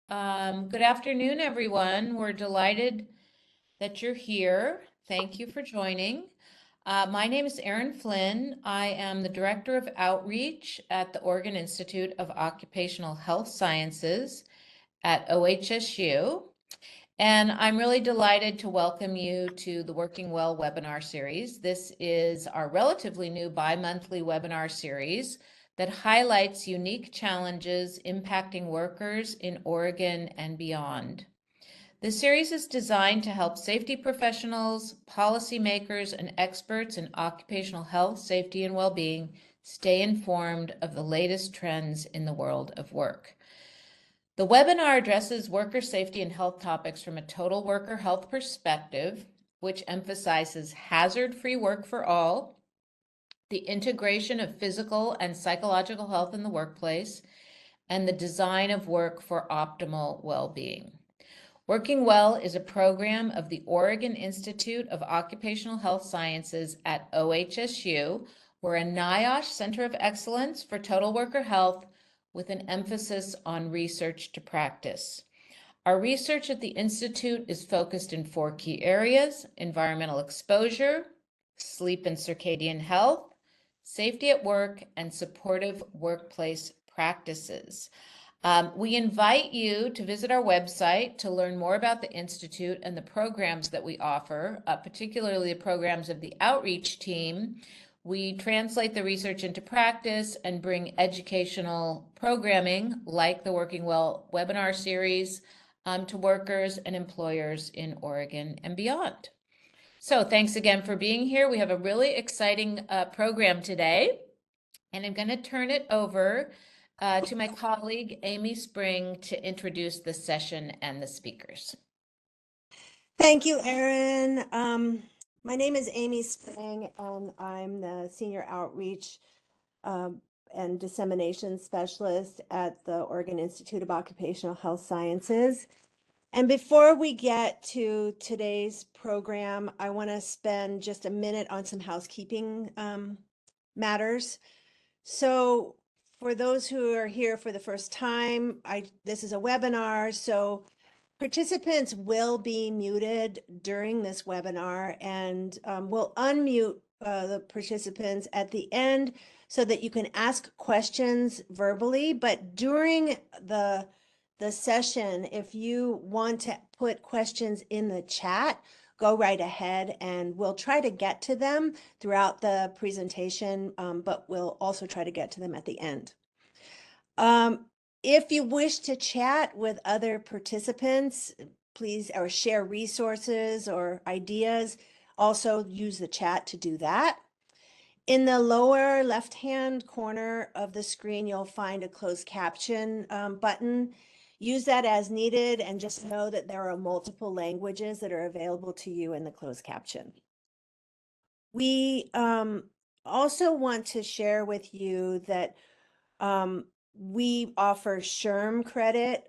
Good afternoon, everyone. We're delighted that you're here. Thank you for joining. My name is Erin Flynn. I am the Director of Outreach at the Oregon Institute of Occupational Health Sciences at OHSU. And I'm really delighted to welcome you to the Working Well webinar series. This is our relatively new bi-monthly webinar series that highlights unique challenges impacting workers in Oregon and beyond. The series is designed to help safety professionals, policymakers, and experts in occupational health, safety, and well-being stay informed of the latest trends in the world of work. The webinar addresses worker safety and health topics from a total worker health perspective, which emphasizes hazard-free work for all, the integration of physical and psychological health in the workplace, and the design of work for optimal well-being. Working Well is a program of the Oregon Institute of Occupational Health Sciences at OHSU. We're a NIOSH Center of Excellence for Total Worker Health with an emphasis on research to practice. Our research at the Institute is focused in 4 key areas: environmental exposure, sleep and circadian health, safety at work, and supportive workplace practices. We invite you to visit our website to learn more about the Institute and the programs that we offer, particularly the programs of the outreach team. We translate the research into practice and bring educational programming like the Working Well webinar series to workers and employers in Oregon and beyond. So thanks again for being here. We have a really exciting program today, and I'm going to turn it over to my colleague, Amy Spring, to introduce the session and the speakers. Thank you, Erin. My name is Amy Spring, and I'm the Senior Outreach and Dissemination Specialist at the Oregon Institute of Occupational Health Sciences. And before we get to today's program, I want to spend just a minute on some housekeeping matters. So for those who are here for the first time, this is a webinar, so participants will be muted during this webinar, and we'll unmute the participants at the end so that you can ask questions verbally. But during the session, if you want to put questions in the chat, go right ahead and we'll try to get to them throughout the presentation, but we'll also try to get to them at the end. If you wish to chat with other participants, please, or share resources or ideas, also use the chat to do that. In the lower left-hand corner of the screen, you'll find a closed caption button. Use that as needed, and just know that there are multiple languages that are available to you in the closed caption. We also want to share with you that we offer SHRM credit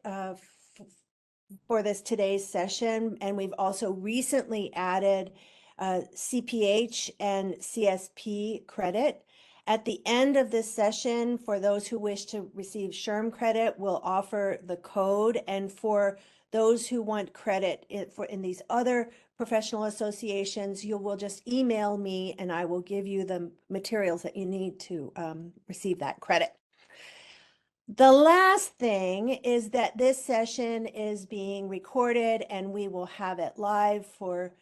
for today's session, and we've also recently added CPH and CSP credit. At the end of this session, for those who wish to receive SHRM credit, we'll offer the code, and for those who want credit in these other professional associations, you will just email me and I will give you the materials that you need to receive that credit. The last thing is that this session is being recorded, and we will have it live for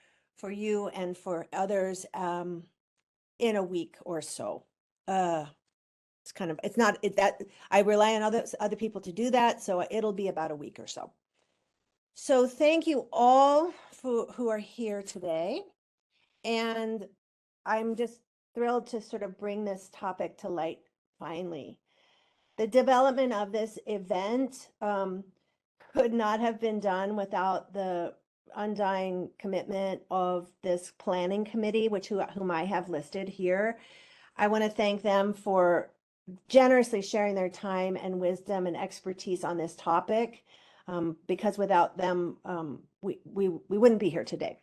you and for others in a week or so. It's not that I rely on other people to do that, so it'll be about a week or so. So thank you all who are here today, and I'm just thrilled to sort of bring this topic to light finally. The development of this event could not have been done without the undying commitment of this planning committee, whom I have listed here. I want to thank them for generously sharing their time and wisdom and expertise on this topic, because without them, we wouldn't be here today.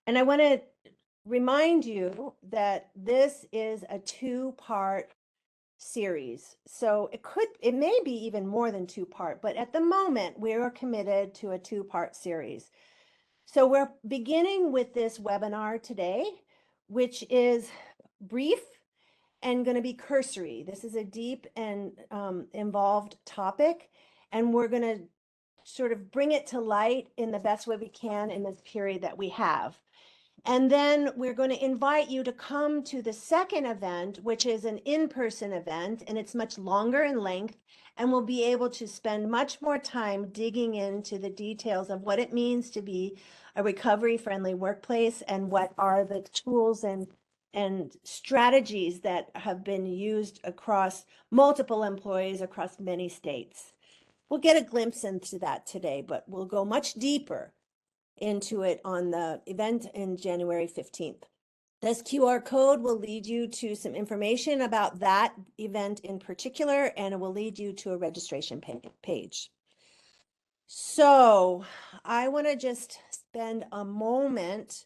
And I want to remind you that this is a 2-part series. So it may be even more than 2-part, but at the moment we are committed to a 2-part series. So we're beginning with this webinar today, which is brief and going to be cursory. This is a deep and involved topic, and we're going to sort of bring it to light in the best way we can in this period that we have. And then we're going to invite you to come to the second event, which is an in-person event, and it's much longer in length, and we'll be able to spend much more time digging into the details of what it means to be a recovery-friendly workplace and what are the tools and strategies that have been used across multiple employees across many states. We'll get a glimpse into that today, but we'll go much deeper into it on the event in January 15th. This QR code will lead you to some information about that event in particular, and it will lead you to a registration page. So I want to just spend a moment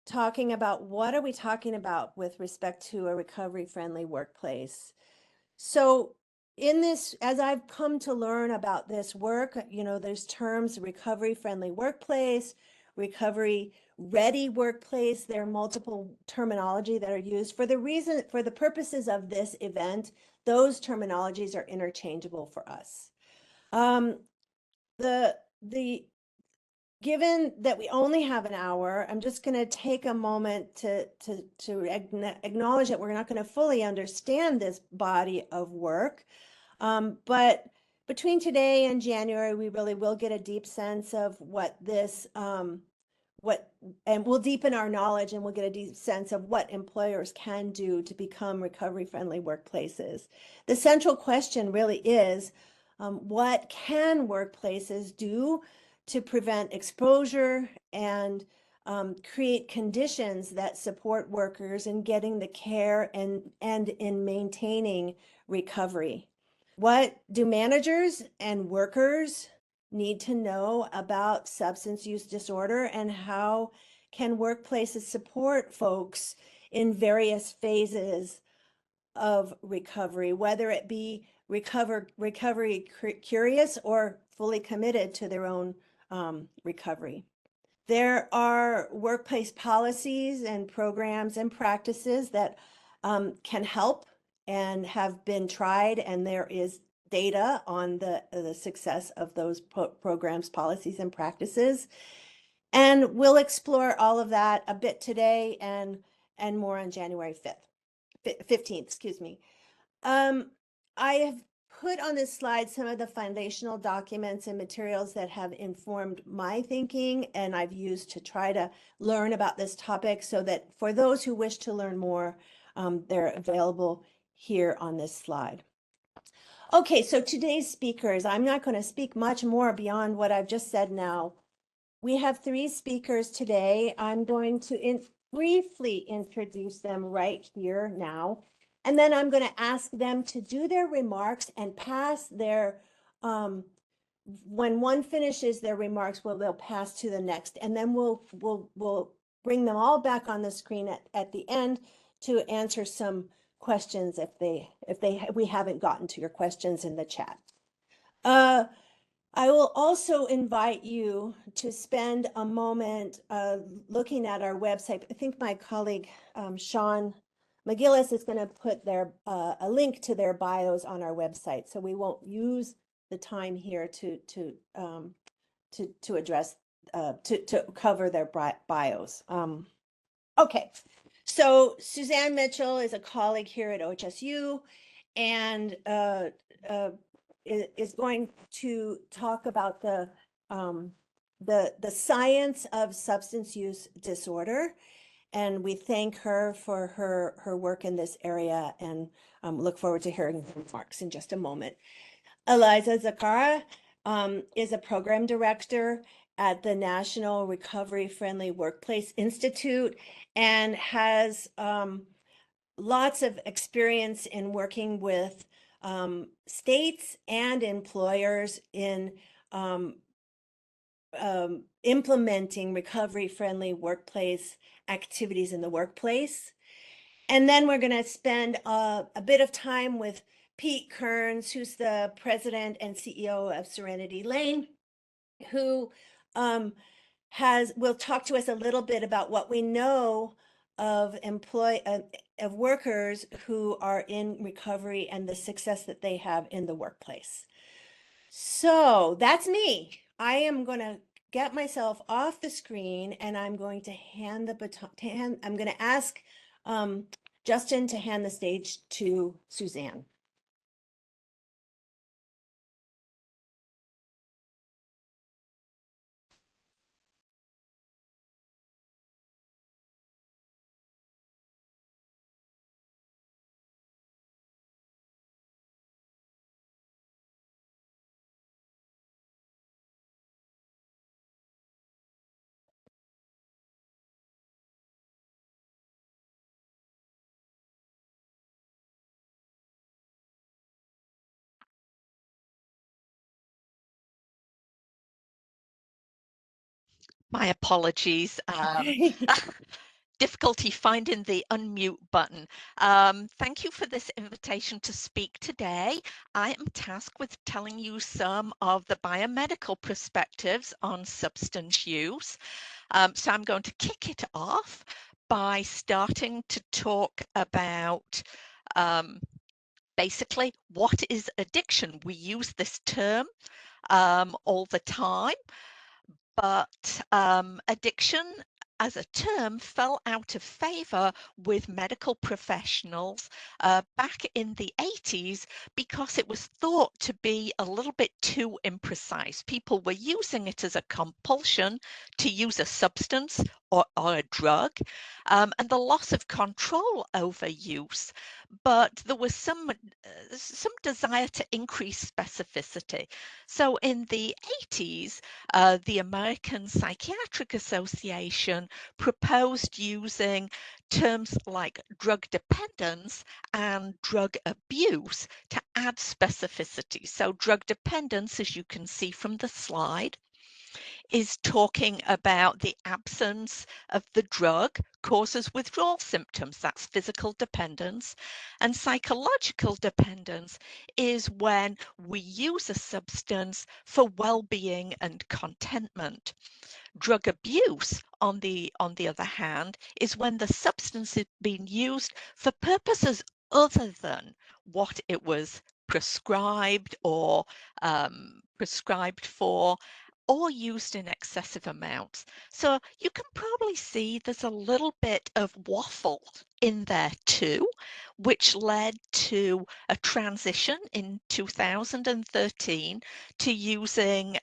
talking about what are we talking about with respect to a recovery-friendly workplace. So in this, as I've come to learn about this work, there's terms recovery-friendly workplace, recovery-ready workplace. There are multiple terminology that are used for the purposes of this event. Those terminologies are interchangeable for us. Given that we only have an hour, I'm just going to take a moment to acknowledge that we're not going to fully understand this body of work. But between today and January, we really will get a deep sense of what this, and we'll deepen our knowledge and we'll get a deep sense of what employers can do to become recovery-friendly workplaces. The central question really is, what can workplaces do to prevent exposure and create conditions that support workers in getting the care and in maintaining recovery? What do managers and workers need to know about substance use disorder, and how can workplaces support folks in various phases of recovery, whether it be recovery curious or fully committed to their own recovery? There are workplace policies and programs and practices that can help and have been tried, and there is data on the success of those programs, policies, and practices. And we'll explore all of that a bit today and more on January 15th, excuse me. I have put on this slide some of the foundational documents and materials that have informed my thinking and I've used to try to learn about this topic, so that for those who wish to learn more, they're available here on this slide. Okay, so today's speakers, I'm not going to speak much more beyond what I've just said now. We have 3 speakers today. I'm going to briefly introduce them right here now. And then I'm going to ask them to do their remarks and pass their, when one finishes their remarks, they'll pass to the next. And then we'll bring them all back on the screen at the end to answer some questions if we haven't gotten to your questions in the chat. I will also invite you to spend a moment looking at our website. I think my colleague Sean McGillis is going to put a link to their bios on our website, so we won't use the time here to address to cover their bios. Okay, so Suzanne Mitchell is a colleague here at OHSU, and is going to talk about the science of substance use disorder, and we thank her for her work in this area, and look forward to hearing her remarks in just a moment. Eliza Zakara is a program director at the National Recovery Friendly Workplace Institute and has lots of experience in working with states and employers in implementing recovery-friendly workplace activities in the workplace. And then we're going to spend a bit of time with Pete Kearns, who's the president and CEO of Serenity Lane, who will talk to us a little bit about what we know of of workers who are in recovery and the success that they have in the workplace. So that's me. I am going to get myself off the screen and I'm going to hand the baton. I'm going to ask Justin to hand the stage to Suzanne. My apologies. Difficulty finding the unmute button. Thank you for this invitation to speak today. I am tasked with telling you some of the biomedical perspectives on substance use. So I'm going to kick it off by starting to talk about basically what is addiction. We use this term all the time. But addiction as a term fell out of favor with medical professionals back in the 80s because it was thought to be a little bit too imprecise. People were using it as a compulsion to use a substance or a drug, and the loss of control over use. But there was some desire to increase specificity. So in the 80s, the American Psychiatric Association proposed using terms like drug dependence and drug abuse to add specificity. So drug dependence, as you can see from the slide, is talking about the absence of the drug causes withdrawal symptoms. That's physical dependence. And psychological dependence is when we use a substance for well-being and contentment. Drug abuse, on the other hand, is when the substance is being used for purposes other than what it was prescribed or prescribed for, or used in excessive amounts. So you can probably see there's a little bit of waffle in there too, which led to a transition in 2013 to using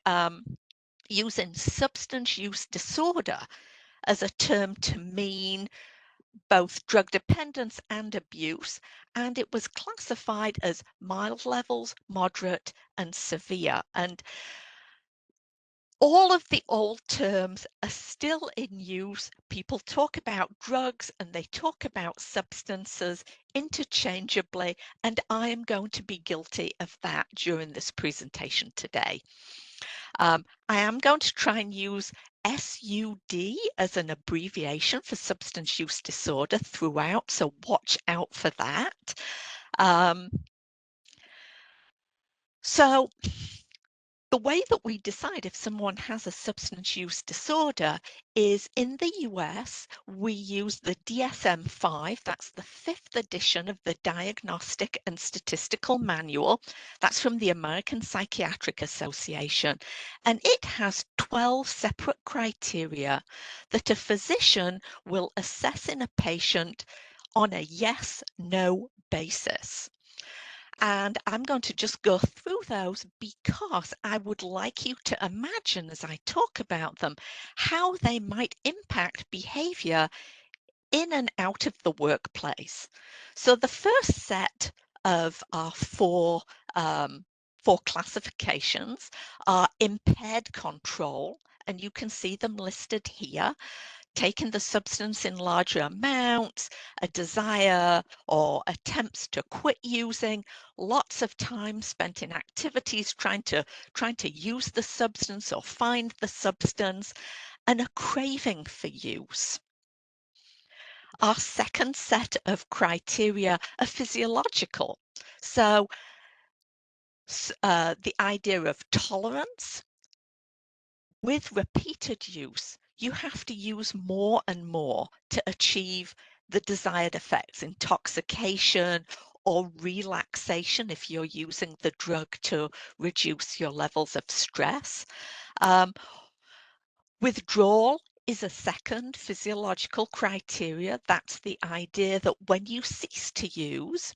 substance use disorder as a term to mean both drug dependence and abuse, and it was classified as mild levels, moderate, and severe. And all of the old terms are still in use. People talk about drugs and they talk about substances interchangeably, and I am going to be guilty of that during this presentation today. I am going to try and use SUD as an abbreviation for substance use disorder throughout, so watch out for that. So the way that we decide if someone has a substance use disorder is in the US, we use the DSM-5, that's the 5th edition of the Diagnostic and Statistical Manual. That's from the American Psychiatric Association. And it has 12 separate criteria that a physician will assess in a patient on a yes-no basis. And I'm going to just go through those because I would like you to imagine as I talk about them how they might impact behavior in and out of the workplace. So the first set of our four classifications are impaired control, and you can see them listed here. Taking the substance in larger amounts, a desire or attempts to quit using, lots of time spent in activities trying to use the substance or find the substance, and a craving for use. Our second set of criteria are physiological. So the idea of tolerance. With repeated use, you have to use more and more to achieve the desired effects, intoxication or relaxation if you're using the drug to reduce your levels of stress. Withdrawal is a second physiological criteria. That's the idea that when you cease to use,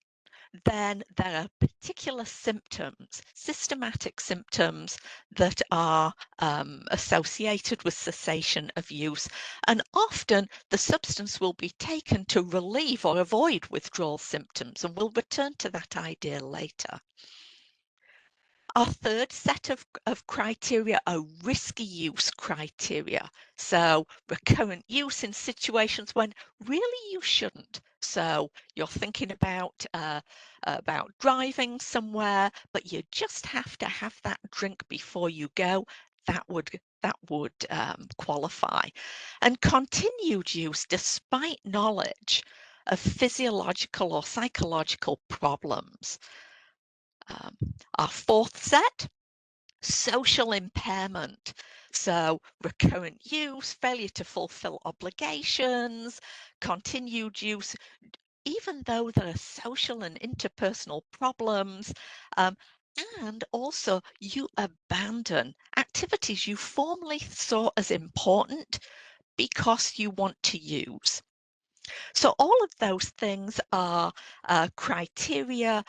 then there are particular symptoms, systematic symptoms that are associated with cessation of use. And often the substance will be taken to relieve or avoid withdrawal symptoms. And we'll return to that idea later. Our third set of criteria are risky use criteria. So recurrent use in situations when really you shouldn't. So you're thinking about driving somewhere, but you just have to have that drink before you go. That would qualify. And continued use despite knowledge of physiological or psychological problems. Our fourth set, social impairment. So recurrent use, failure to fulfill obligations, continued use, even though there are social and interpersonal problems, and also you abandon activities you formerly saw as important because you want to use. So all of those things are criteria.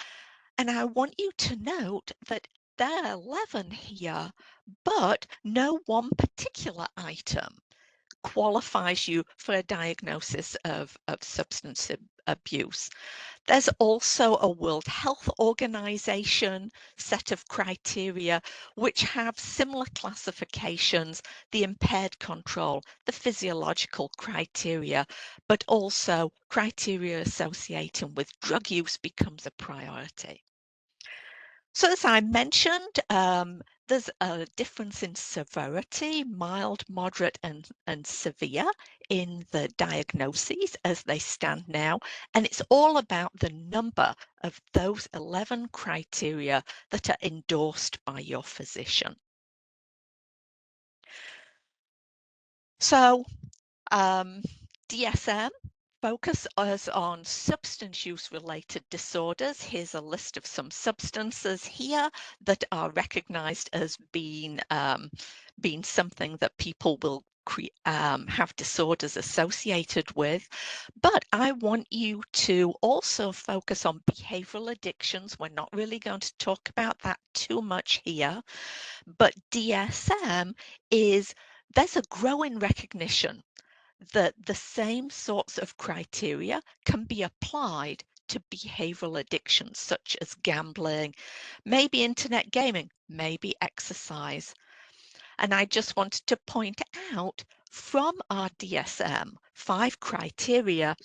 And I want you to note that there are 11 here, but no one particular item qualifies you for a diagnosis of substance abuse. There's also a World Health Organization set of criteria which have similar classifications, the impaired control, the physiological criteria, but also criteria associated with drug use becomes a priority. So as I mentioned, there's a difference in severity, mild, moderate, and severe in the diagnoses as they stand now. And it's all about the number of those 11 criteria that are endorsed by your physician. So DSM focuses on substance use related disorders. Here's a list of some substances here that are recognized as being something that people will have disorders associated with. But I want you to also focus on behavioral addictions. We're not really going to talk about that too much here, but DSM there's a growing recognition that the same sorts of criteria can be applied to behavioral addictions such as gambling, maybe internet gaming, maybe exercise. And I just wanted to point out from our DSM 5 criteria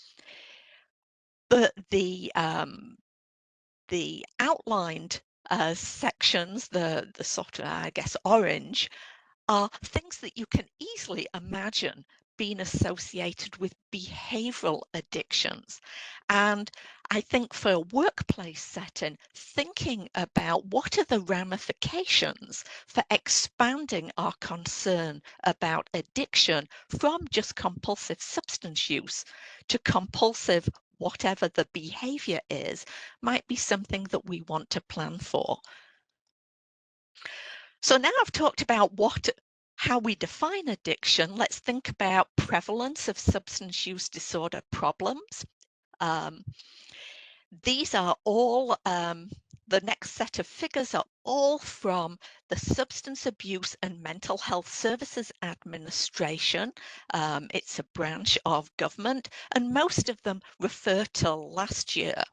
that the outlined sections, the sort of, I guess, orange, are things that you can easily imagine being associated with behavioral addictions. And I think for a workplace setting, thinking about what are the ramifications for expanding our concern about addiction from just compulsive substance use to compulsive whatever the behavior is might be something that we want to plan for. So now I've talked about how we define addiction. Let's think about prevalence of substance use disorder problems. These are all, the next set of figures are all from the Substance Abuse and Mental Health Services Administration. It's a branch of government, and most of them refer to last year.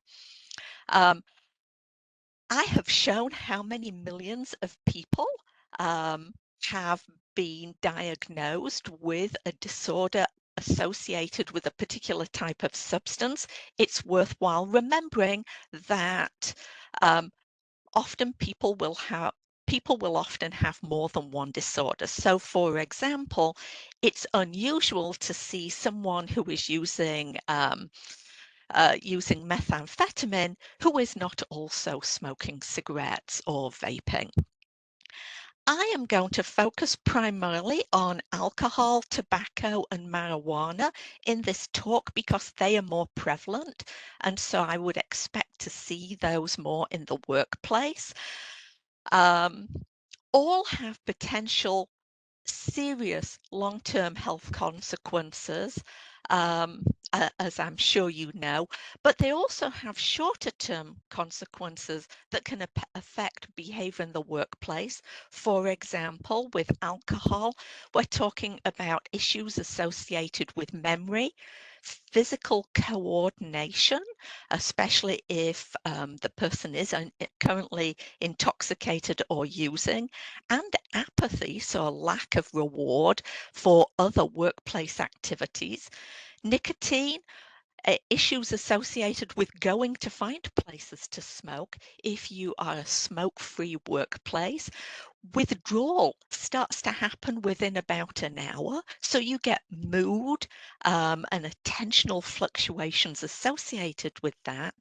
I have shown how many millions of people have been diagnosed with a disorder associated with a particular type of substance. It's worthwhile remembering that often people will people will often have more than one disorder. So, for example, it's unusual to see someone who is using methamphetamine who is not also smoking cigarettes or vaping. I am going to focus primarily on alcohol, tobacco, and marijuana in this talk because they are more prevalent, and so I would expect to see those more in the workplace. All have potential serious long-term health consequences, as I'm sure you know, but they also have shorter-term consequences that can affect behavior in the workplace. For example, with alcohol, we're talking about issues associated with memory, physical coordination, especially if the person is currently intoxicated or using, and apathy, so a lack of reward for other workplace activities. Nicotine, issues associated with going to find places to smoke if you are a smoke-free workplace. Withdrawal starts to happen within about an hour, so you get mood and attentional fluctuations associated with that.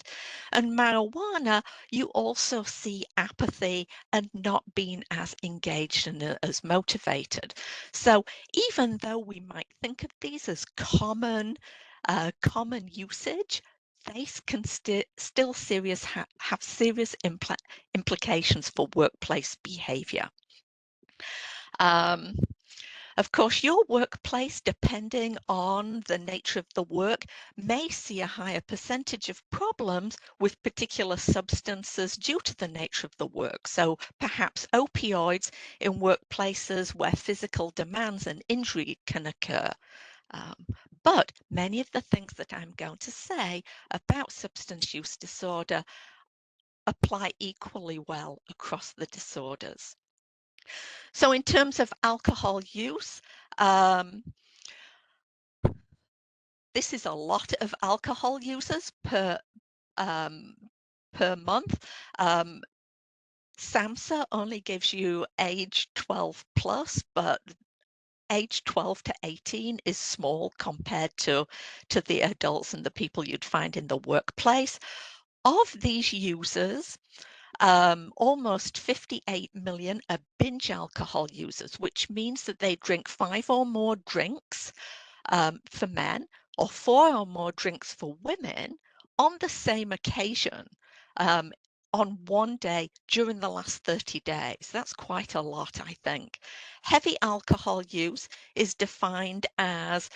And marijuana, you also see apathy and not being as engaged and as motivated. So even though we might think of these as common usage, they can still have serious implications for workplace behavior. Um, of course, your workplace, depending on the nature of the work, may see a higher percentage of problems with particular substances due to the nature of the work. So perhaps opioids in workplaces where physical demands and injury can occur. But many of the things that I'm going to say about substance use disorder apply equally well across the disorders. So in terms of alcohol use, this is a lot of alcohol users per month. SAMHSA only gives you age 12 plus, but age 12 to 18 is small compared to the adults and the people you'd find in the workplace. Of these users, almost 58 million are binge alcohol users, which means that they drink 5 or more drinks for men or 4 or more drinks for women on the same occasion on one day during the last 30 days. That's quite a lot, I think. Heavy alcohol use is defined as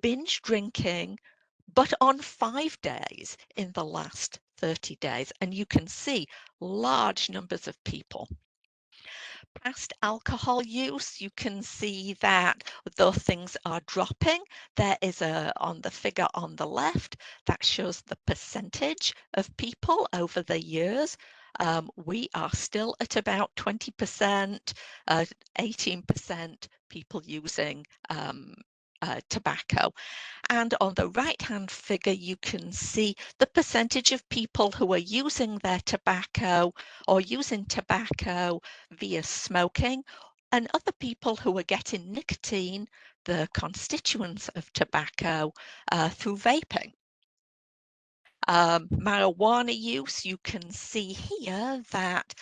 binge drinking, but on 5 days in the last 30 days. And you can see large numbers of people. Past alcohol use, you can see that though things are dropping, there is on the figure on the left that shows the percentage of people over the years. We are still at about 20%, 18% people using tobacco. And on the right-hand figure, you can see the percentage of people who are using their tobacco or using tobacco via smoking, and other people who are getting nicotine, the constituents of tobacco, through vaping. Marijuana use, you can see here that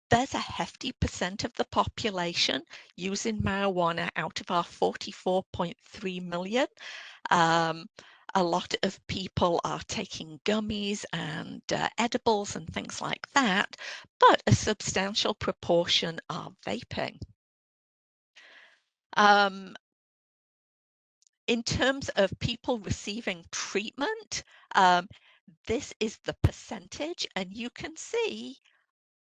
there's a hefty percent of the population using marijuana out of our 44.3 million. A lot of people are taking gummies and edibles and things like that, but a substantial proportion are vaping. In terms of people receiving treatment, this is the percentage, and you can see,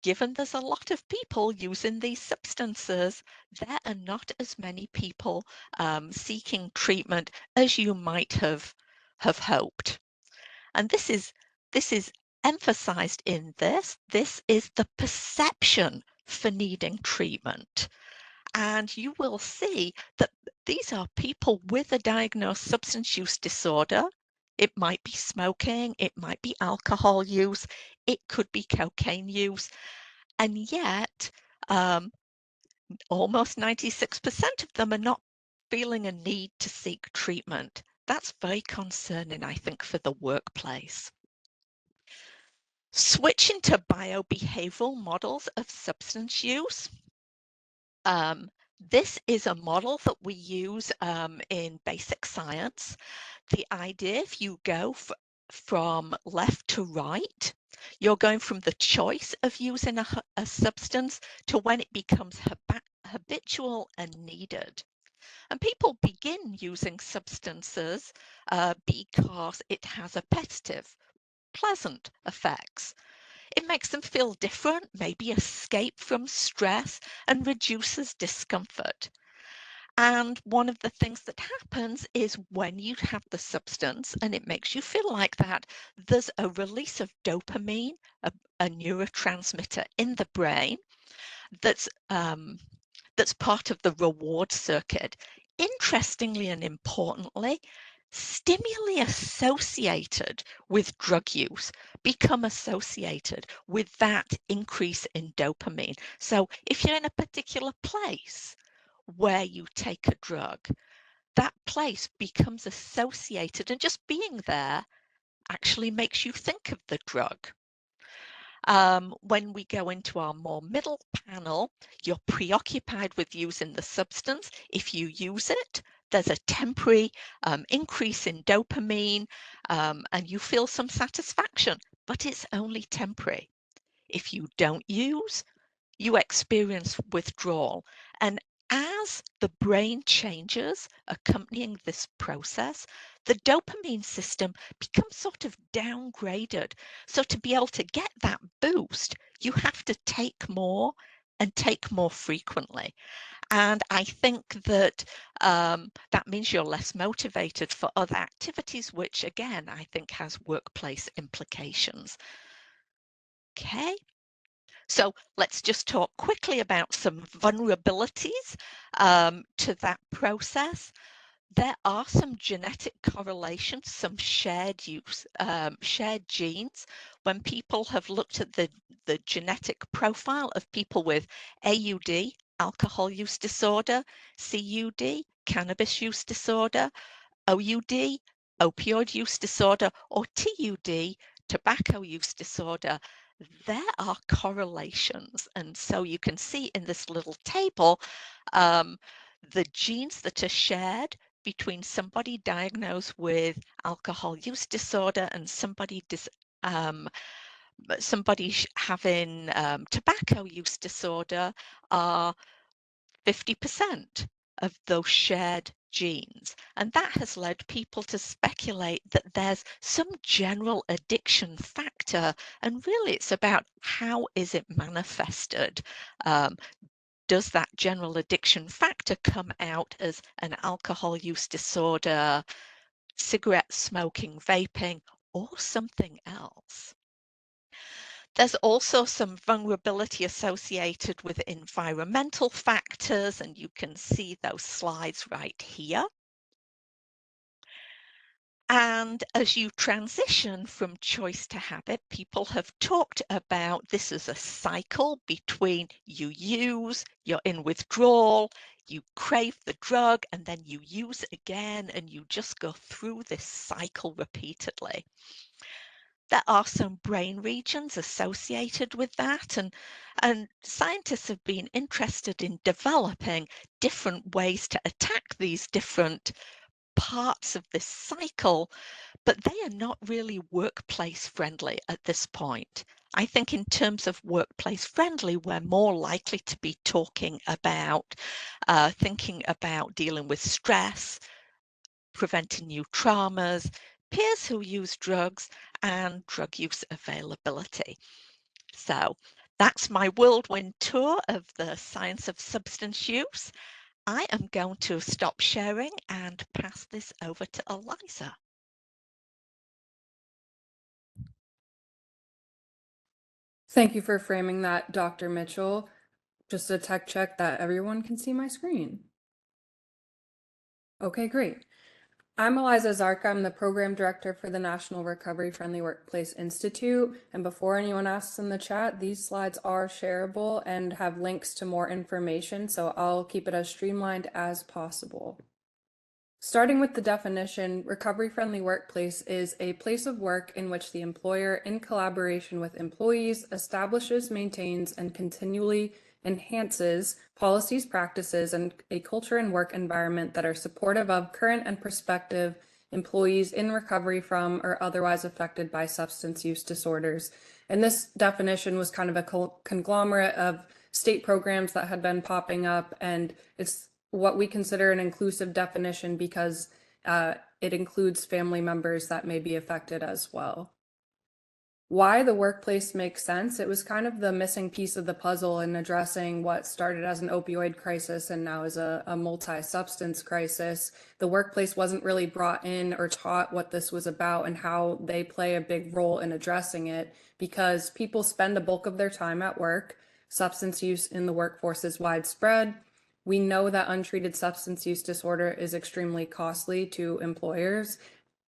given there's a lot of people using these substances, there are not as many people seeking treatment as you might have hoped. And this is emphasized in this. This is the perception for needing treatment. And you will see that these are people with a diagnosed substance use disorder. It might be smoking, it might be alcohol use, it could be cocaine use. And yet, almost 96% of them are not feeling a need to seek treatment. That's very concerning, I think, for the workplace. Switching to biobehavioral models of substance use. This is a model that we use in basic science. The idea, if you go from left to right, you're going from the choice of using a substance to when it becomes habitual and needed. And people begin using substances because it has appetitive, pleasant effects. It makes them feel different, maybe escape from stress, and reduces discomfort. And one of the things that happens is when you have the substance and it makes you feel like that, there's a release of dopamine, a neurotransmitter in the brain that's part of the reward circuit. Interestingly and importantly, stimuli associated with drug use become associated with that increase in dopamine. So if you're in a particular place where you take a drug, that place becomes associated, and just being there actually makes you think of the drug. When we go into our more middle panel, you're preoccupied with using the substance. If you use it, there's a temporary increase in dopamine and you feel some satisfaction, but it's only temporary. If you don't use, you experience withdrawal. And as the brain changes accompanying this process, the dopamine system becomes sort of downgraded. So to be able to get that boost, you have to take more and take more frequently. And I think that that means you're less motivated for other activities, which again, I think has workplace implications. Okay. So let's just talk quickly about some vulnerabilities to that process. There are some genetic correlations, some shared genes. When people have looked at the genetic profile of people with AUD, alcohol use disorder, CUD, cannabis use disorder, OUD, opioid use disorder, or TUD, tobacco use disorder, there are correlations. And so you can see in this little table the genes that are shared between somebody diagnosed with alcohol use disorder and somebody having tobacco use disorder are 50% of those shared genes. And that has led people to speculate that there's some general addiction factor. And really, it's about how is it manifested? Does that general addiction factor come out as an alcohol use disorder, cigarette smoking, vaping, or something else? There's also some vulnerability associated with environmental factors, and you can see those slides right here. And as you transition from choice to habit, people have talked about this as a cycle between you use, you're in withdrawal, you crave the drug, and then you use it again, and you just go through this cycle repeatedly. There are some brain regions associated with that, and scientists have been interested in developing different ways to attack these different parts of this cycle, but they are not really workplace friendly at this point. I think in terms of workplace friendly, we're more likely to be talking about thinking about dealing with stress, preventing new traumas, peers who use drugs, and drug use availability. So that's my whirlwind tour of the science of substance use. I am going to stop sharing and pass this over to Eliza. Thank you for framing that, Dr. Mitchell. Just a tech check that everyone can see my screen. Okay, great. I'm Eliza Zarka. I'm the program director for the National Recovery Friendly Workplace Institute. And before anyone asks in the chat, these slides are shareable and have links to more information, so I'll keep it as streamlined as possible. Starting with the definition, recovery-friendly workplace is a place of work in which the employer, in collaboration with employees, establishes, maintains, and continually enhances policies, practices, and a culture and work environment that are supportive of current and prospective employees in recovery from or otherwise affected by substance use disorders. And this definition was kind of a conglomerate of state programs that had been popping up, and it's what we consider an inclusive definition because it includes family members that may be affected as well. Why the workplace makes sense? It was kind of the missing piece of the puzzle in addressing what started as an opioid crisis and now is a multi-substance crisis. The workplace wasn't really brought in or taught what this was about and how they play a big role in addressing it, because people spend a bulk of their time at work. Substance use in the workforce is widespread. We know that untreated substance use disorder is extremely costly to employers,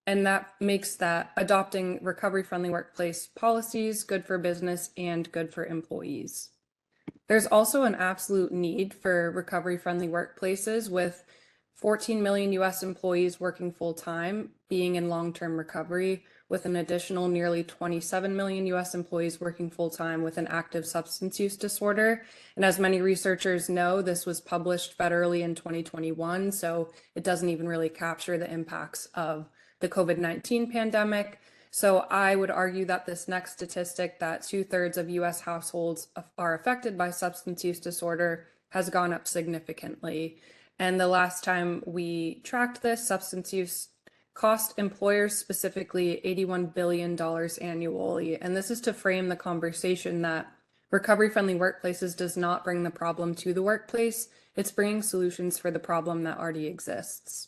and that makes that adopting recovery-friendly workplace policies good for business and good for employees. There's also an absolute need for recovery-friendly workplaces, with 14 million US employees working full-time being in long-term recovery, with an additional nearly 27 million US employees working full-time with an active substance use disorder. And as many researchers know, this was published federally in 2021, so it doesn't even really capture the impacts of the COVID-19 pandemic. So I would argue that this next statistic, that 2/3 of US households are affected by substance use disorder, has gone up significantly. And the last time we tracked this, substance use cost employers specifically $81 billion annually. And this is to frame the conversation that recovery-friendly workplaces does not bring the problem to the workplace. It's bringing solutions for the problem that already exists.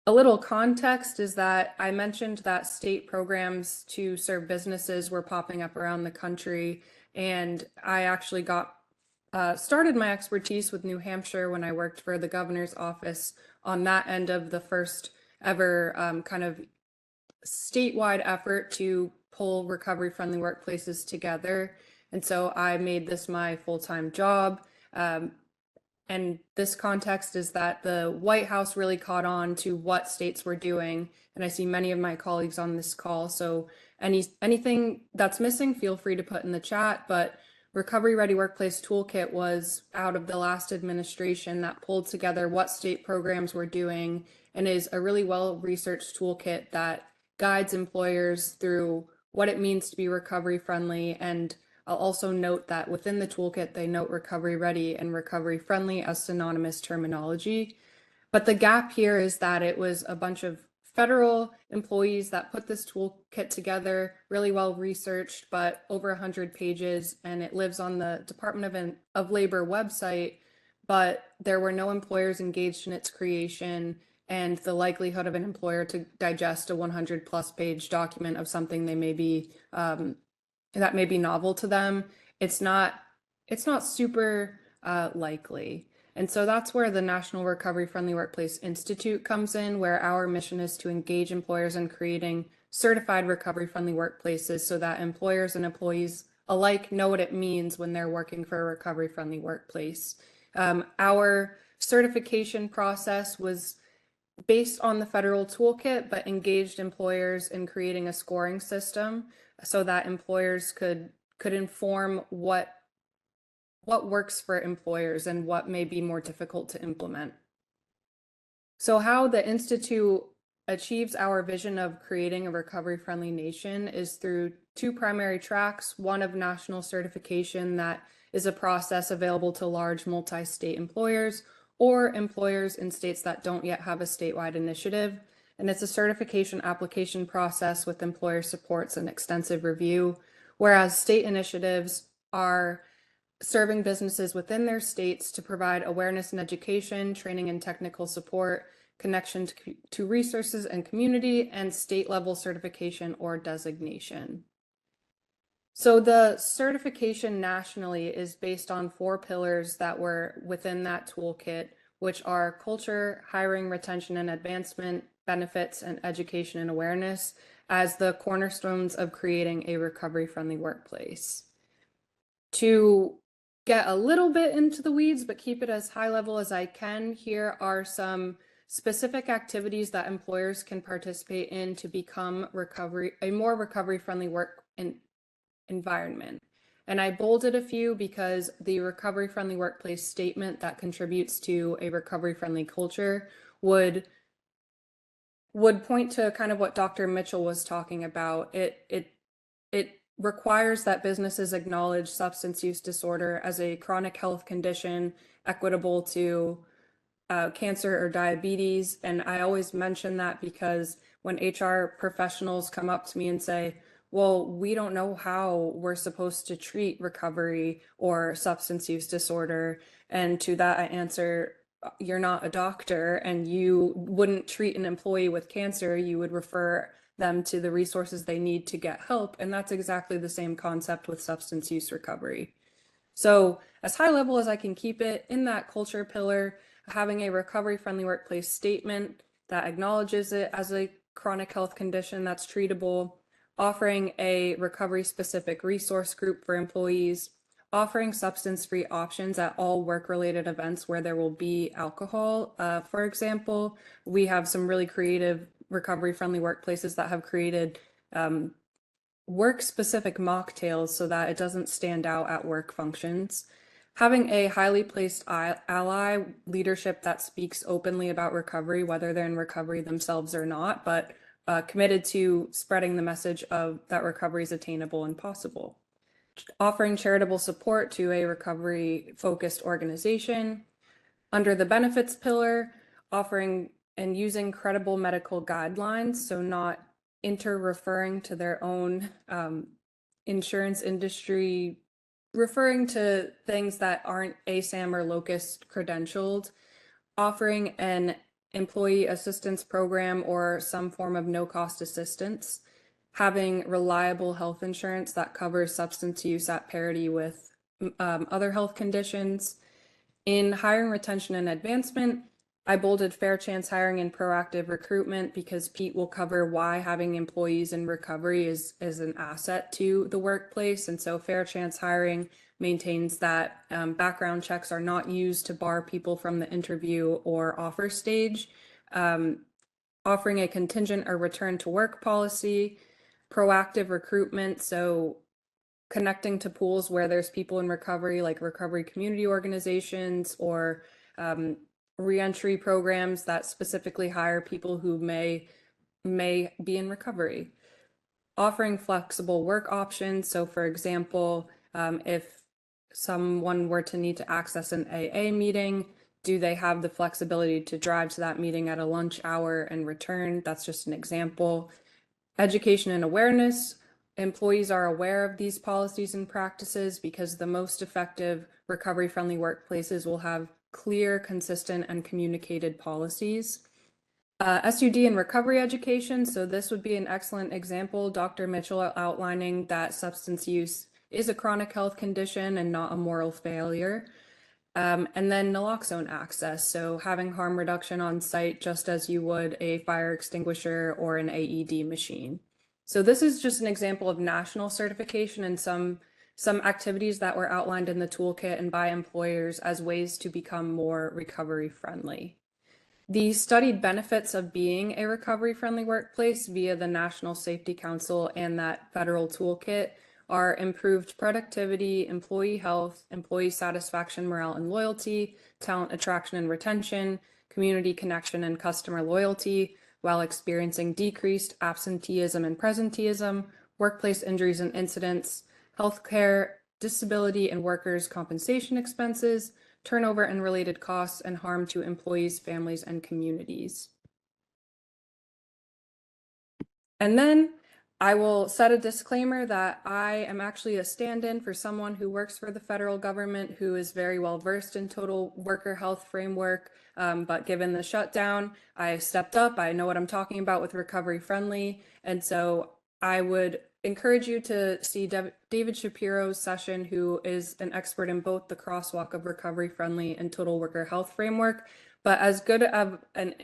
A little context is that I mentioned that state programs to serve businesses were popping up around the country, and I actually got started my expertise with New Hampshire when I worked for the governor's office on that end of the first ever kind of statewide effort to pull recovery-friendly workplaces together. And so I made this my full-time job. And this context is that the White House really caught on to what states were doing. And I see many of my colleagues on this call. So anything that's missing, feel free to put in the chat. But Recovery Ready Workplace Toolkit was out of the last administration that pulled together what state programs were doing, and is a really well-researched toolkit that guides employers through what it means to be recovery friendly. And I'll also note that within the toolkit, they note recovery ready and recovery friendly as synonymous terminology. But the gap here is that it was a bunch of federal employees that put this toolkit together, really well researched, but over 100 pages, and it lives on the Department of Labor website, but there were no employers engaged in its creation, and the likelihood of an employer to digest a 100+ page document of something they may be that may be novel to them, it's not super likely. And so that's where the National Recovery Friendly Workplace Institute comes in, where our mission is to engage employers in creating certified recovery friendly workplaces so that employers and employees alike know what it means when they're working for a recovery friendly workplace. Our certification process was based on the federal toolkit, but engaged employers in creating a scoring system so that employers could inform what works for employers and what may be more difficult to implement. So how the Institute achieves our vision of creating a recovery-friendly nation is through two primary tracks: one of national certification, that is a process available to large multi-state employers or employers in states that don't yet have a statewide initiative. And it's a certification application process with employer supports and extensive review, whereas state initiatives are serving businesses within their states to provide awareness and education, training and technical support, connection to resources and community, and state level certification or designation. So the certification nationally is based on 4 pillars that were within that toolkit, which are culture, hiring, retention, and advancement, benefits, and education and awareness as the cornerstones of creating a recovery-friendly workplace. To get a little bit into the weeds, but keep it as high level as I can, here are some specific activities that employers can participate in to become a more recovery-friendly work environment. And I bolded a few because the recovery-friendly workplace statement that contributes to a recovery-friendly culture would point to kind of what Dr. Mitchell was talking about. It requires that businesses acknowledge substance use disorder as a chronic health condition equitable to cancer or diabetes. And I always mention that because when HR professionals come up to me and say, well, we don't know how we're supposed to treat recovery or substance use disorder. And to that, I answer, you're not a doctor and you wouldn't treat an employee with cancer. You would refer them to the resources they need to get help. And that's exactly the same concept with substance use recovery. So as high level as I can keep it, in that culture pillar, having a recovery-friendly workplace statement that acknowledges it as a chronic health condition that's treatable, offering a recovery-specific resource group for employees, offering substance-free options at all work-related events where there will be alcohol. For example, we have some really creative recovery-friendly workplaces that have created work-specific mocktails so that it doesn't stand out at work functions. Having a highly placed ally leadership that speaks openly about recovery, whether they're in recovery themselves or not, but committed to spreading the message of that recovery is attainable and possible. Offering charitable support to a recovery-focused organization. Under the benefits pillar, offering and using credible medical guidelines, so not inter-referring to their own insurance industry, referring to things that aren't ASAM or locus credentialed, offering an employee assistance program or some form of no-cost assistance, having reliable health insurance that covers substance use at parity with other health conditions. In hiring, retention, and advancement, I bolded fair chance hiring and proactive recruitment because Pete will cover why having employees in recovery is an asset to the workplace. And so fair chance hiring maintains that background checks are not used to bar people from the interview or offer stage. Offering a contingent or return to work policy, proactive recruitment. So connecting to pools where there's people in recovery, like recovery community organizations or reentry programs that specifically hire people who may be in recovery. Offering flexible work options. So for example, if someone were to need to access an AA meeting, do they have the flexibility to drive to that meeting at a lunch hour and return? That's just an example. Education and awareness. Employees are aware of these policies and practices because the most effective recovery-friendly workplaces will have clear, consistent, and communicated policies. SUD and recovery education. So this would be an excellent example. Dr. Mitchell outlining that substance use is a chronic health condition and not a moral failure. And then naloxone access. So having harm reduction on site just as you would a fire extinguisher or an AED machine. So this is just an example of national certification and some activities that were outlined in the toolkit and by employers as ways to become more recovery friendly. The studied benefits of being a recovery-friendly workplace via the National Safety Council and that federal toolkit are improved productivity, employee health, employee satisfaction, morale, and loyalty, talent attraction and retention, community connection and customer loyalty, while experiencing decreased absenteeism and presenteeism, workplace injuries and incidents, healthcare, disability and workers' compensation expenses, turnover and related costs, and harm to employees, families, and communities. And then I will set a disclaimer that I am actually a stand-in for someone who works for the federal government who is very well versed in total worker health framework. But given the shutdown, I stepped up. I know what I'm talking about with recovery friendly. And so I would encourage you to see David Shapiro's session, who is an expert in both the crosswalk of recovery friendly and total worker health framework. But as good of an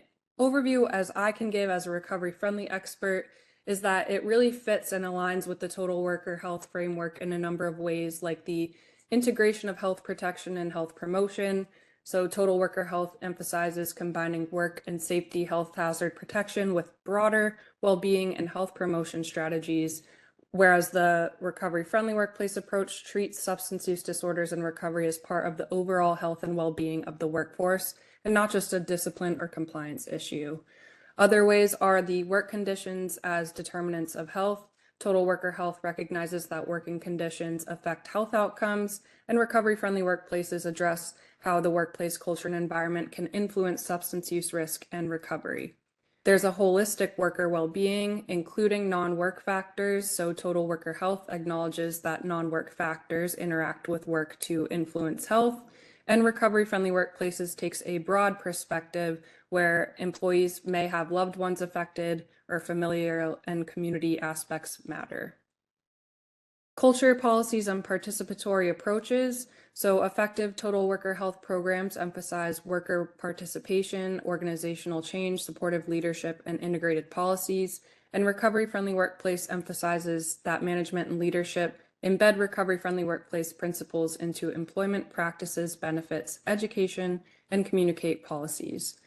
overview as I can give as a recovery-friendly expert is that it really fits and aligns with the total worker health framework in a number of ways, like the integration of health protection and health promotion. So total worker health emphasizes combining work and safety health hazard protection with broader well-being and health promotion strategies, whereas the recovery-friendly workplace approach treats substance use disorders and recovery as part of the overall health and well-being of the workforce, and not just a discipline or compliance issue. Other ways are the work conditions as determinants of health. Total worker health recognizes that working conditions affect health outcomes, and recovery-friendly workplaces address how the workplace culture and environment can influence substance use risk and recovery. There's a holistic worker well-being, including non-work factors. So total worker health acknowledges that non-work factors interact with work to influence health. And recovery-friendly workplaces takes a broad perspective where employees may have loved ones affected or familial and community aspects matter. Culture, policies, and participatory approaches. So effective total worker health programs emphasize worker participation, organizational change, supportive leadership, and integrated policies. And recovery-friendly workplace emphasizes that management and leadership embed recovery-friendly workplace principles into employment practices, benefits, education, and communicate policies.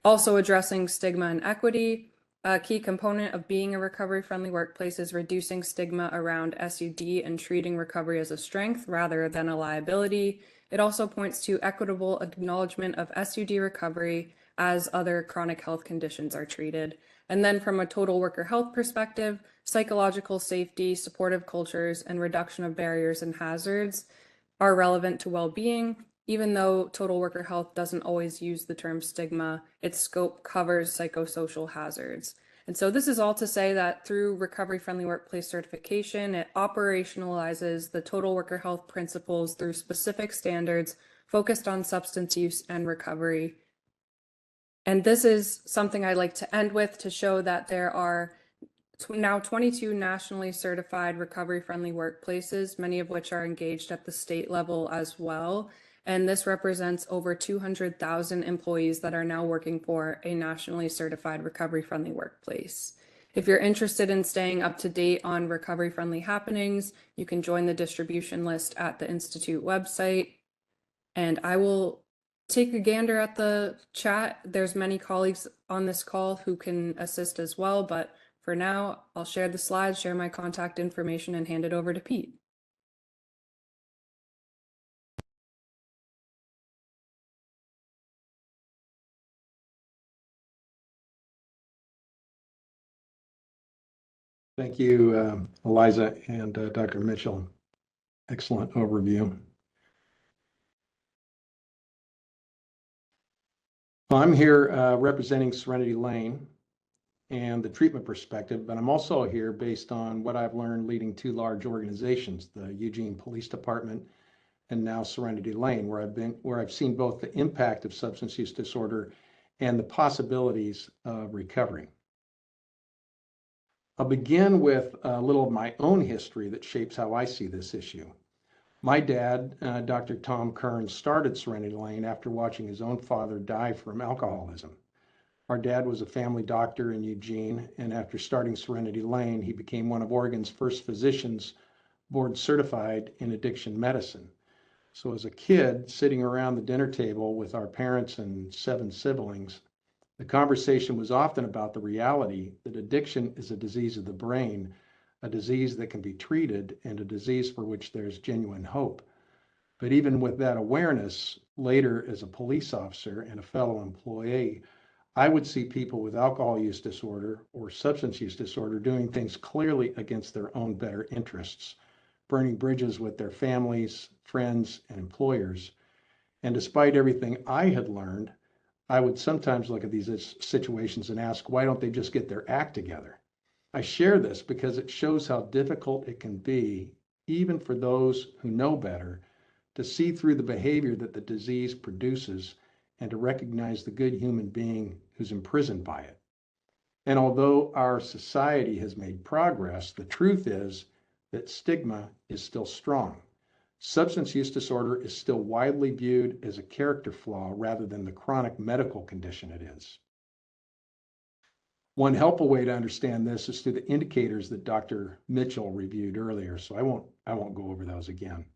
Also addressing stigma and equity. A key component of being a recovery-friendly workplace is reducing stigma around SUD and treating recovery as a strength rather than a liability. It also points to equitable acknowledgement of SUD recovery as other chronic health conditions are treated. And then from a total worker health perspective, psychological safety, supportive cultures, and reduction of barriers and hazards are relevant to well-being. Even though total worker health doesn't always use the term stigma, its scope covers psychosocial hazards. And so this is all to say that through recovery-friendly workplace certification, it operationalizes the total worker health principles through specific standards focused on substance use and recovery. And this is something I'd like to end with to show that there are now 22 nationally certified recovery-friendly workplaces, many of which are engaged at the state level as well. And this represents over 200,000 employees that are now working for a nationally certified recovery-friendly workplace. If you're interested in staying up to date on recovery-friendly happenings, you can join the distribution list at the Institute website. And I will take a gander at the chat. There's many colleagues on this call who can assist as well, but for now, I'll share the slides, share my contact information, and hand it over to Pete. Thank you, Eliza and Dr. Mitchell. Excellent overview. Well, I'm here representing Serenity Lane and the treatment perspective, but I'm also here based on what I've learned leading two large organizations, the Eugene Police Department and now Serenity Lane, where I've seen both the impact of substance use disorder and the possibilities of recovery. I'll begin with a little of my own history that shapes how I see this issue. My dad, Dr. Tom Kearns, started Serenity Lane after watching his own father die from alcoholism. Our dad was a family doctor in Eugene, and after starting Serenity Lane, he became one of Oregon's first physicians board certified in addiction medicine. So as a kid sitting around the dinner table with our parents and 7 siblings, the conversation was often about the reality that addiction is a disease of the brain, a disease that can be treated, and a disease for which there's genuine hope. But even with that awareness, later as a police officer and a fellow employee, I would see people with alcohol use disorder or substance use disorder doing things clearly against their own better interests, burning bridges with their families, friends, and employers. And despite everything I had learned, I would sometimes look at these situations and ask, why don't they just get their act together? I share this because it shows how difficult it can be, even for those who know better, to see through the behavior that the disease produces and to recognize the good human being who's imprisoned by it. And although our society has made progress, the truth is that stigma is still strong. Substance use disorder is still widely viewed as a character flaw rather than the chronic medical condition it is. One helpful way to understand this is through the indicators that Dr. Mitchell reviewed earlier, so I won't go over those again.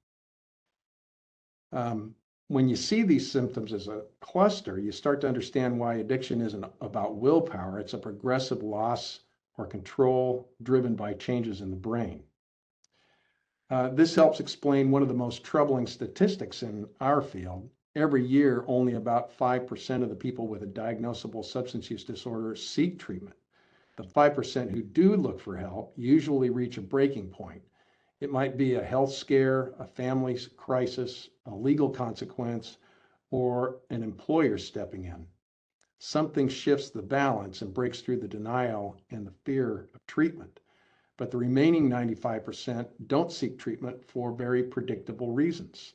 When you see these symptoms as a cluster, you start to understand why addiction isn't about willpower. It's a progressive loss or control driven by changes in the brain. This helps explain one of the most troubling statistics in our field. Every year, only about 5% of the people with a diagnosable substance use disorder seek treatment. The 5% who do look for help usually reach a breaking point. It might be a health scare, a family crisis, a legal consequence, or an employer stepping in. Something shifts the balance and breaks through the denial and the fear of treatment. But the remaining 95% don't seek treatment for very predictable reasons.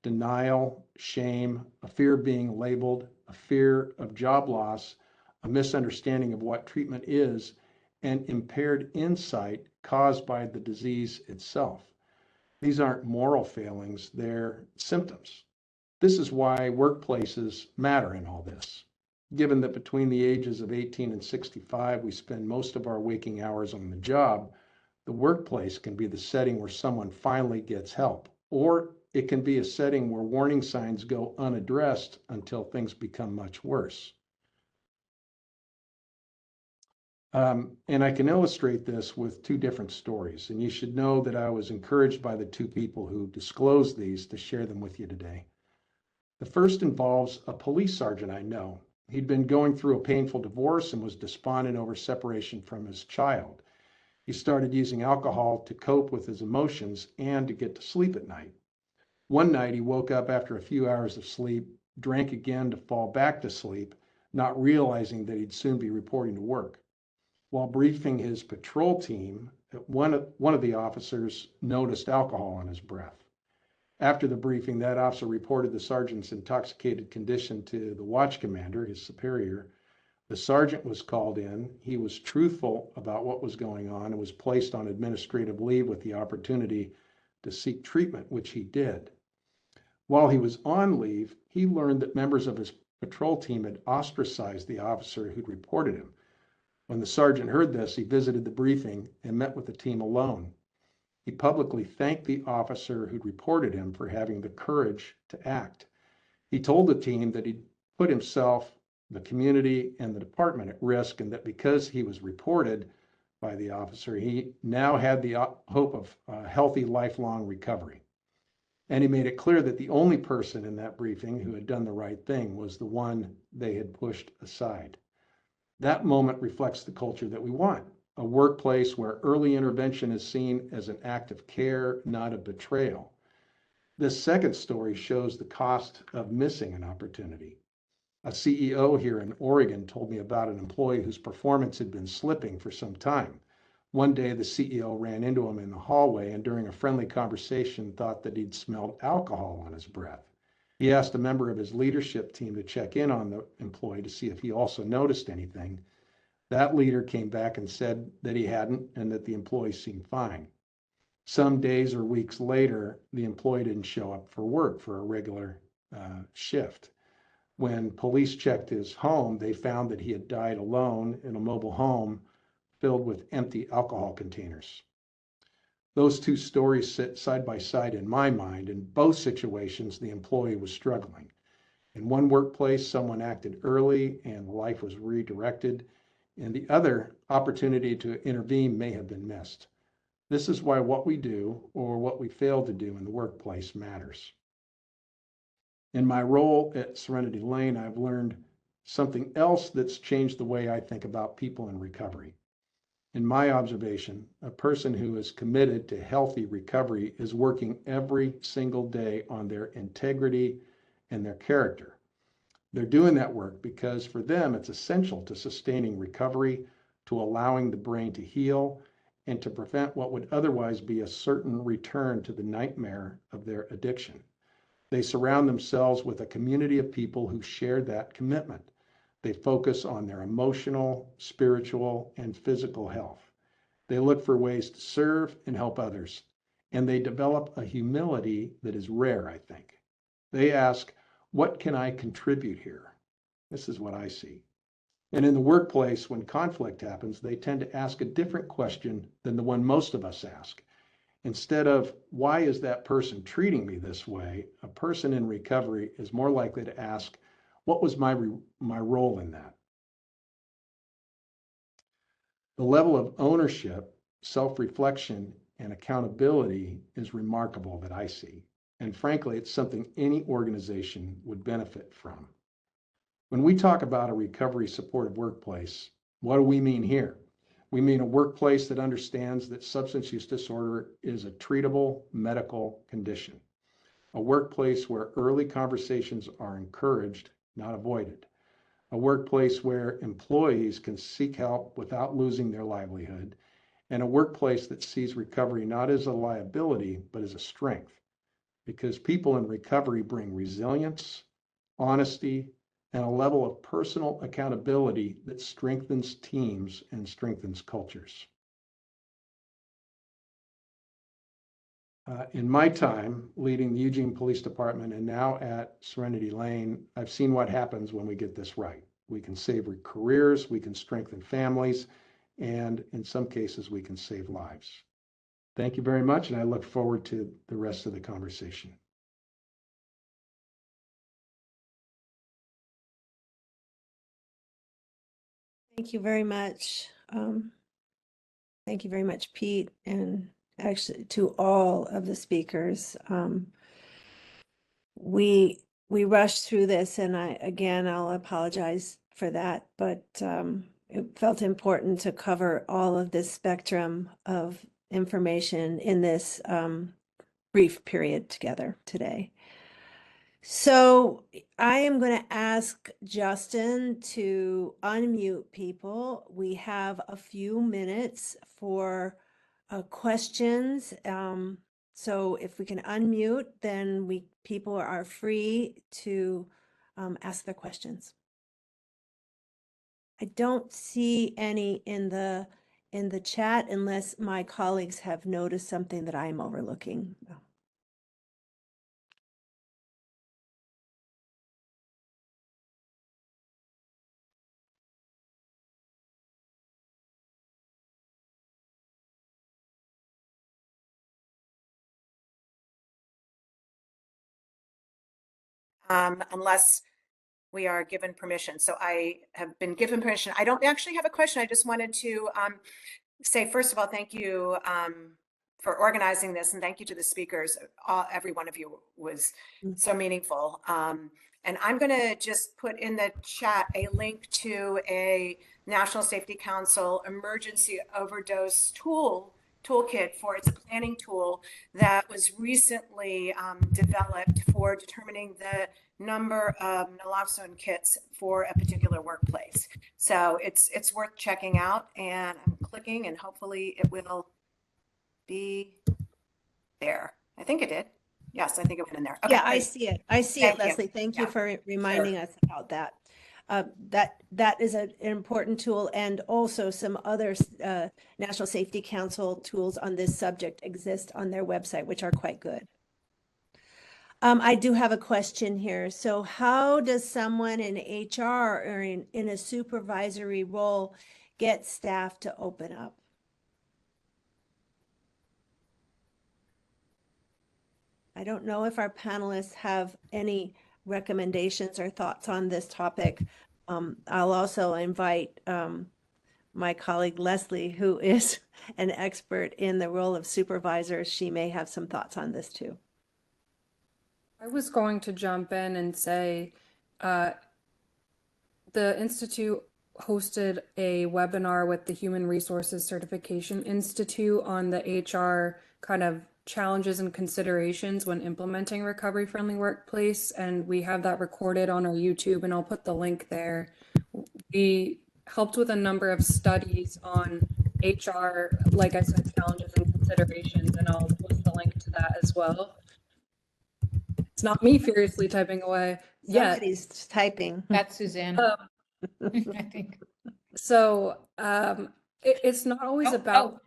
Denial, shame, a fear of being labeled, a fear of job loss, a misunderstanding of what treatment is, and impaired insight caused by the disease itself. These aren't moral failings, they're symptoms. This is why workplaces matter in all this. Given that between the ages of 18 and 65, we spend most of our waking hours on the job, the workplace can be the setting where someone finally gets help, or it can be a setting where warning signs go unaddressed until things become much worse. And I can illustrate this with two different stories. And you should know that I was encouraged by the two people who disclosed these to share them with you today. The first involves a police sergeant I know. He'd been going through a painful divorce and was despondent over separation from his child. He started using alcohol to cope with his emotions and to get to sleep at night. One night he woke up after a few hours of sleep, drank again to fall back to sleep, not realizing that he'd soon be reporting to work. While briefing his patrol team, one of the officers noticed alcohol on his breath. After the briefing, that officer reported the sergeant's intoxicated condition to the watch commander, his superior. The sergeant was called in. He was truthful about what was going on and was placed on administrative leave with the opportunity to seek treatment, which he did. While he was on leave, he learned that members of his patrol team had ostracized the officer who'd reported him. When the sergeant heard this, he visited the briefing and met with the team alone. He publicly thanked the officer who'd reported him for having the courage to act. He told the team that he'd put himself, the community, and the department at risk, and that because he was reported by the officer, he now had the hope of a healthy, lifelong recovery. And he made it clear that the only person in that briefing who had done the right thing was the one they had pushed aside. That moment reflects the culture that we want, a workplace where early intervention is seen as an act of care, not a betrayal. This second story shows the cost of missing an opportunity. A CEO here in Oregon told me about an employee whose performance had been slipping for some time. One day, the CEO ran into him in the hallway and during a friendly conversation thought that he'd smelled alcohol on his breath. He asked a member of his leadership team to check in on the employee to see if he also noticed anything. That leader came back and said that he hadn't and that the employee seemed fine. Some days or weeks later, the employee didn't show up for work for a regular shift. When police checked his home, they found that he had died alone in a mobile home filled with empty alcohol containers. Those two stories sit side by side in my mind. In both situations, the employee was struggling. In one workplace, someone acted early and life was redirected. In the other, opportunity to intervene may have been missed. This is why what we do or what we fail to do in the workplace matters. In my role at Serenity Lane, I've learned something else that's changed the way I think about people in recovery. In my observation, a person who is committed to healthy recovery is working every single day on their integrity and their character. They're doing that work because for them, it's essential to sustaining recovery, to allowing the brain to heal, and to prevent what would otherwise be a certain return to the nightmare of their addiction. They surround themselves with a community of people who share that commitment. They focus on their emotional, spiritual, and physical health. They look for ways to serve and help others, and they develop a humility that is rare, I think. They ask, what can I contribute here? This is what I see. And in the workplace, when conflict happens, they tend to ask a different question than the one most of us ask. Instead of, why is that person treating me this way? A person in recovery is more likely to ask, what was my role in that? The level of ownership, self-reflection, and accountability is remarkable that I see. And frankly, it's something any organization would benefit from. When we talk about a recovery supportive workplace, what do we mean here? We mean a workplace that understands that substance use disorder is a treatable medical condition. A workplace where early conversations are encouraged, not avoided. A workplace where employees can seek help without losing their livelihood. And a workplace that sees recovery not as a liability, but as a strength. Because people in recovery bring resilience, honesty, and a level of personal accountability that strengthens teams and strengthens cultures. In my time leading the Eugene Police Department and now at Serenity Lane, I've seen what happens when we get this right. We can save careers, we can strengthen families, and in some cases, we can save lives. Thank you very much, and I look forward to the rest of the conversation. Thank you very much. Thank you very much, Pete, and actually to all of the speakers. We rushed through this, and I'll apologize for that, but it felt important to cover all of this spectrum of information in this brief period together today. So I am going to ask Justin to unmute people. We have a few minutes for questions. So if we can unmute, then people are free to ask their questions. I don't see any in the chat unless my colleagues have noticed something that I'm overlooking. Unless we are given permission. So I have been given permission. I don't actually have a question. I just wanted to say, first of all, thank you for organizing this, and thank you to the speakers. Every one of you was so meaningful. And I'm going to just put in the chat a link to a National Safety Council emergency overdose toolkit for its planning tool that was recently developed for determining the number of naloxone kits for a particular workplace. So it's worth checking out, and I'm clicking, and hopefully it will be there. I think it did. Yes, I think it went in there. Okay, Yeah, I great. see it. I see Thank it, you. Leslie. Thank you Yeah, for reminding us about that. That is an important tool, and also some other National Safety Council tools on this subject exist on their website, which are quite good. I do have a question here. So how does someone in HR or in a supervisory role get staff to open up? I don't know if our panelists have any recommendations or thoughts on this topic. I'll also invite my colleague Leslie, who is an expert in the role of supervisors. She may have some thoughts on this too. I was going to jump in and say the Institute hosted a webinar with the Human Resources Certification Institute on the HR kind of challenges and considerations when implementing recovery-friendly workplace, and we have that recorded on our YouTube, and I'll put the link there. We helped with a number of studies on HR, like I said, challenges and considerations, and I'll post the link to that as well. It's not me furiously typing away. Somebody's typing. That's Suzanne, I think. So it's not always about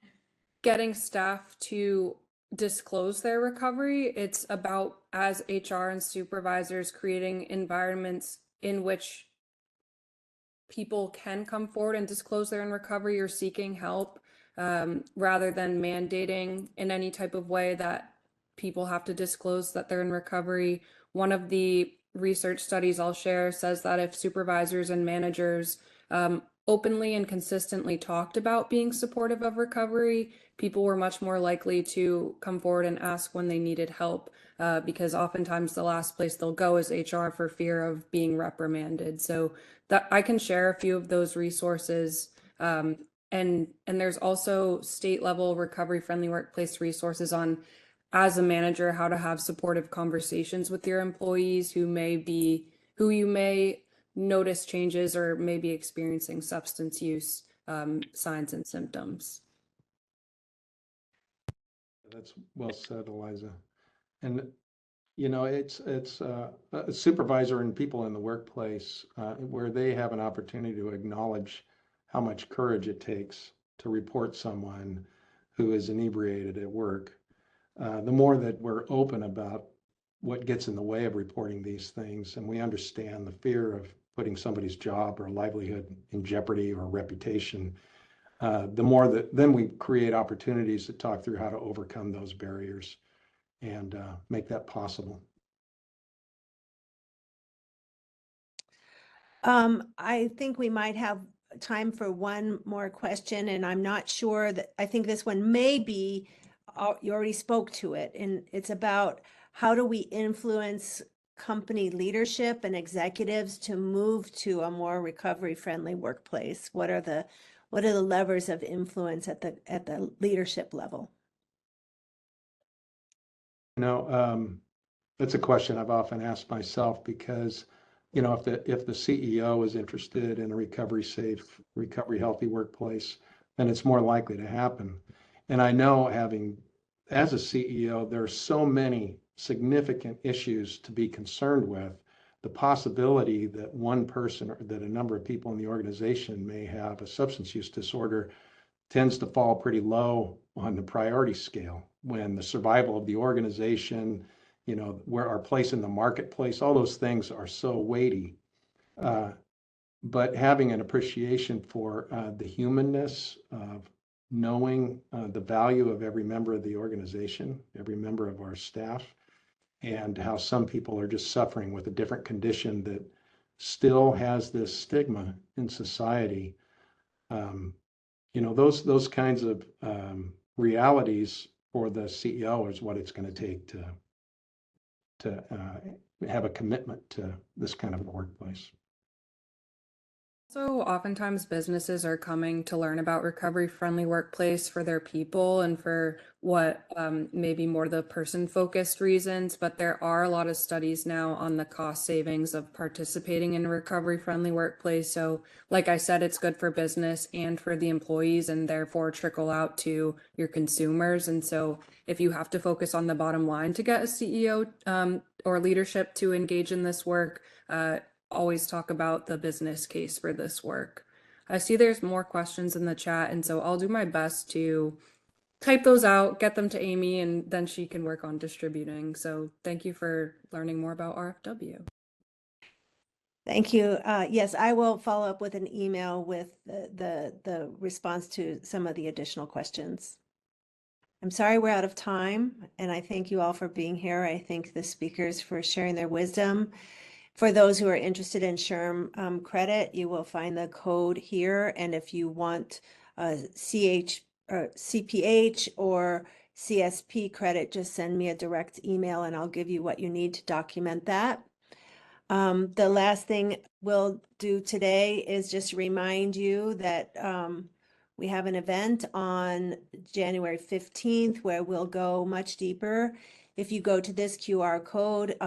getting staff to disclose their recovery. It's about, as HR and supervisors, creating environments in which people can come forward and disclose they're in recovery or seeking help, rather than mandating in any type of way that people have to disclose that they're in recovery. One of the research studies I'll share says that if supervisors and managers openly and consistently talked about being supportive of recovery, people were much more likely to come forward and ask when they needed help, because oftentimes the last place they'll go is HR for fear of being reprimanded. So that I can share a few of those resources. And there's also state level recovery friendly workplace resources on, as a manager, how to have supportive conversations with your employees who you may notice changes or may be experiencing substance use signs and symptoms. That's well said, Eliza. And you know, it's a supervisor and people in the workplace where they have an opportunity to acknowledge how much courage it takes to report someone who is inebriated at work. The more that we're open about what gets in the way of reporting these things, and we understand the fear of putting somebody's job or livelihood in jeopardy or reputation, the more that then we create opportunities to talk through how to overcome those barriers and make that possible. I think we might have time for one more question, and I'm not sure that, I think this one may be, you already spoke to it, and it's about how do we influence company leadership and executives to move to a more recovery-friendly workplace? What are the levers of influence at the leadership level? You know, that's a question I've often asked myself because, you know, if the CEO is interested in a recovery safe, recovery healthy workplace, then it's more likely to happen. And I know as a CEO, there are so many significant issues to be concerned with. The possibility that one person or that a number of people in the organization may have a substance use disorder tends to fall pretty low on the priority scale when the survival of the organization, you know, where our place in the marketplace, all those things are so weighty. But having an appreciation for the humanness of knowing the value of every member of the organization, every member of our staff, and how some people are just suffering with a different condition that still has this stigma in society. You know, those kinds of realities for the CEO is what it's going to take to have a commitment to this kind of a workplace. So oftentimes businesses are coming to learn about recovery-friendly workplace for their people and for what maybe more the person-focused reasons, but there are a lot of studies now on the cost savings of participating in a recovery-friendly workplace. So like I said, it's good for business and for the employees and therefore trickle out to your consumers. And so if you have to focus on the bottom line to get a CEO or leadership to engage in this work, always talk about the business case for this work. I see there's more questions in the chat, and so I'll do my best to type those out, get them to Amy, and then she can work on distributing. So thank you for learning more about RFW. Thank you. Yes, I will follow up with an email with the response to some of the additional questions. I'm sorry we're out of time, and I thank you all for being here. I thank the speakers for sharing their wisdom. For those who are interested in SHRM credit, you will find the code here. And if you want CPH or CSP credit, just send me a direct email and I'll give you what you need to document that. The last thing we'll do today is just remind you that we have an event on January 15th where we'll go much deeper. If you go to this QR code,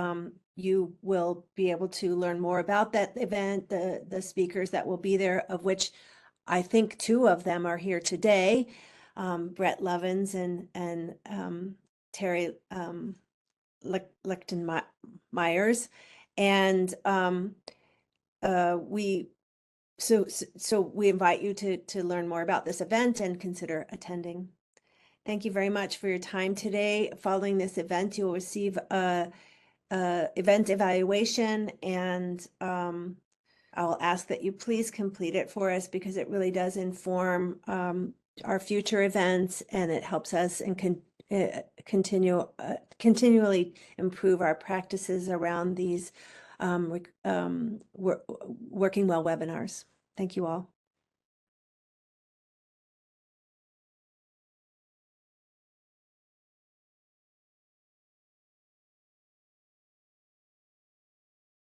you will be able to learn more about that event, the speakers that will be there, of which I think 2 of them are here today, Brett Lovins and Terry Lichten Myers. And we invite you to learn more about this event and consider attending. Thank you very much for your time today. Following this event, you'll receive a event evaluation and I'll ask that you please complete it for us because it really does inform our future events, and it helps us and continually improve our practices around these working well webinars. Thank you all.